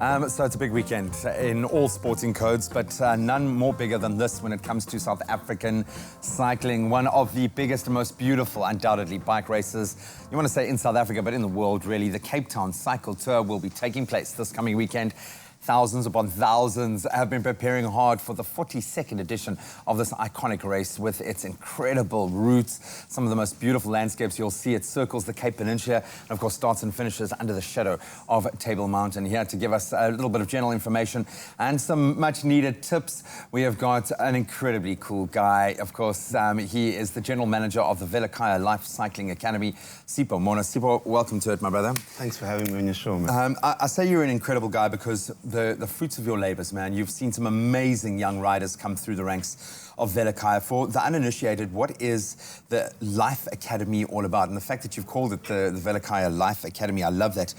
So it's a big weekend in all sporting codes, but none more bigger than this when it comes to South African cycling. One of the biggest and most beautiful, undoubtedly, bike races, you want to say in South Africa, but in the world, really. The Cape Town Cycle Tour will be taking place this coming weekend. Thousands upon thousands have been preparing hard for the 42nd edition of this iconic race with its incredible routes, some of the most beautiful landscapes you'll see. It circles the Cape Peninsula and, of course, starts and finishes under the shadow of Table Mountain. Here to give us a little bit of general information and some much-needed tips, we have got an incredibly cool guy. Of course, he is the general manager of the Velokaya Life Cycling Academy, Sipho Mona. Sipho, welcome to it, my brother. Thanks for having me on your show, man. I say you're an incredible guy because the fruits of your labours, man. You've seen some amazing young riders come through the ranks of Velokaya. For the uninitiated, what is the Life Academy all about? And the fact that you've called it the Velokaya Life Academy, I love that.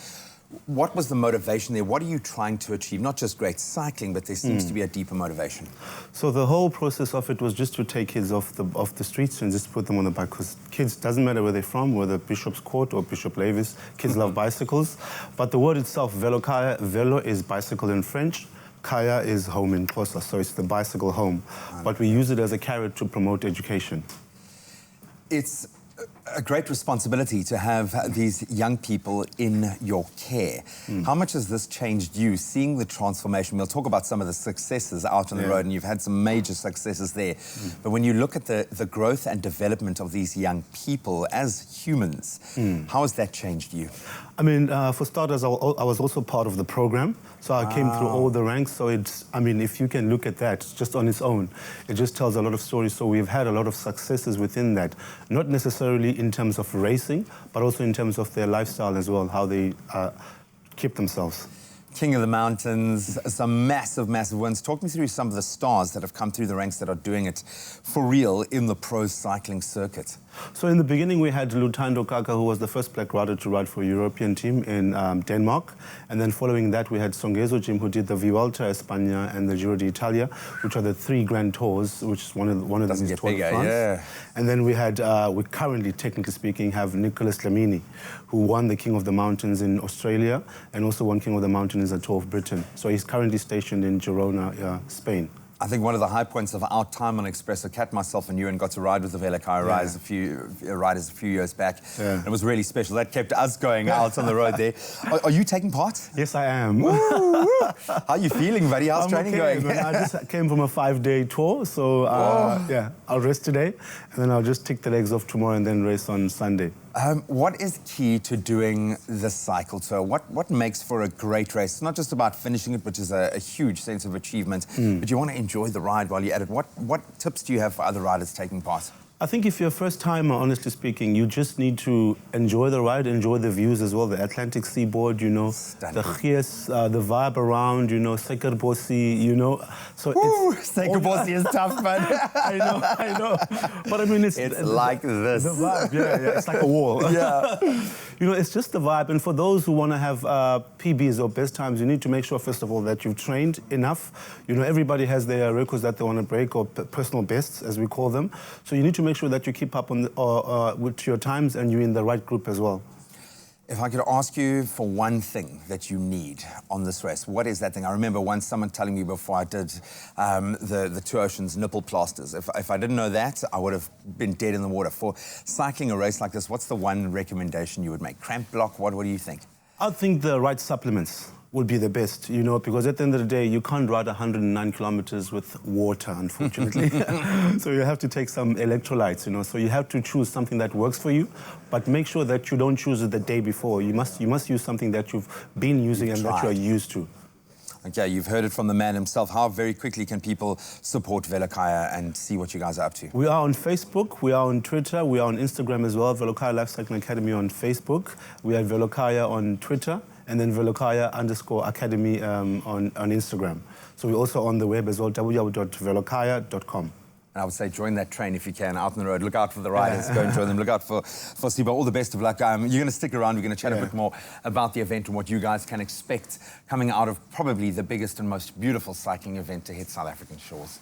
What was the motivation there? What are you trying to achieve? Not just great cycling, but there seems to be a deeper motivation. So the whole process of it was just to take kids off the streets and just put them on the bike, because kids, doesn't matter where they're from, whether Bishop's Court or Bishop Lavis, kids love bicycles. But the word itself, Velokaya, velo is bicycle in French, kaya is home in Xhosa, so it's the bicycle home. But we use it as a carrot to promote education. It's a great responsibility to have these young people in your care. How much has this changed you, seeing the transformation? We'll talk about some of the successes out on the road, and you've had some major successes there. But when you look at the growth and development of these young people as humans, how has that changed you? I mean, for starters, I was also part of the program, so I came through all the ranks. So it's, I mean, if you can look at that just on its own, it just tells a lot of stories. So we've had a lot of successes within that, not necessarily in terms of racing, but also in terms of their lifestyle as well, how they keep themselves. King of the Mountains, some massive, massive wins. Talk me through some of the stars that have come through the ranks that are doing it for real in the pro cycling circuit. So in the beginning, we had Lutando Kaka, who was the first black rider to ride for a European team in Denmark. And then following that, we had Songezo Jim, who did the Vuelta España and the Giro d'Italia, which are the 3 Grand Tours, which is one of them is Tour de France. Yeah. And then we had, we currently, technically speaking, have Nicolas Lamini, who won the King of the Mountains in Australia and also won King of the Mountains at Tour of Britain. So he's currently stationed in Girona, Spain. I think one of the high points of our time on Expresso, Kat, myself and you, and got to ride with the Velokaya riders a few years back. It was really special. That kept us going out on the road there. Are you taking part? Yes, I am. How are you feeling, buddy? How's training going? I just came from a 5-day tour, so yeah, I'll rest today, and then I'll just take the legs off tomorrow and then race on Sunday. What is key to doing the cycle tour? What makes for a great race? It's not just about finishing it, which is a huge sense of achievement, but you want to enjoy the ride while you're at it. What tips do you have for other riders taking part? I think if you're a first-timer, honestly speaking, you just need to enjoy the ride, enjoy the views as well, the Atlantic seaboard, you know, the Gies, the vibe around, you know, Sekerbosi, you know. So Sekerbosi is tough, man. I know. But I mean, it's like this. The vibe, yeah, it's like a wall. Yeah. You know, it's just the vibe. And for those who want to have PBs or best times, you need to make sure, first of all, that you've trained enough. You know, everybody has their records that they want to break, or personal bests, as we call them. So you need to make sure that you keep up on with your times and you're in the right group as well. If I could ask you for one thing that you need on this race, what is that thing? I remember once someone telling me before I did the Two Oceans nipple plasters. If I didn't know that, I would have been dead in the water. For cycling a race like this, what's the one recommendation you would make? Cramp block, what do you think? I think the right supplements would be the best, you know, because at the end of the day, you can't ride 109 kilometers with water, unfortunately. So you have to take some electrolytes, you know, so you have to choose something that works for you, but make sure that you don't choose it the day before. You must use something that you've been using and that you are used to. Okay, you've heard it from the man himself. How very quickly can people support Velokaya and see what you guys are up to? We are on Facebook, we are on Twitter, we are on Instagram as well. Velokaya Life Cycling Academy on Facebook. We are Velokaya on Twitter, and then Velokaya_Academy on Instagram. So we're also on the web as well, www.velokaya.com. And I would say join that train if you can, out on the road. Look out for the riders, go and join them. Look out for Sipho. All the best of luck. You're going to stick around. We're going to chat a bit more about the event and what you guys can expect coming out of probably the biggest and most beautiful cycling event to hit South African shores.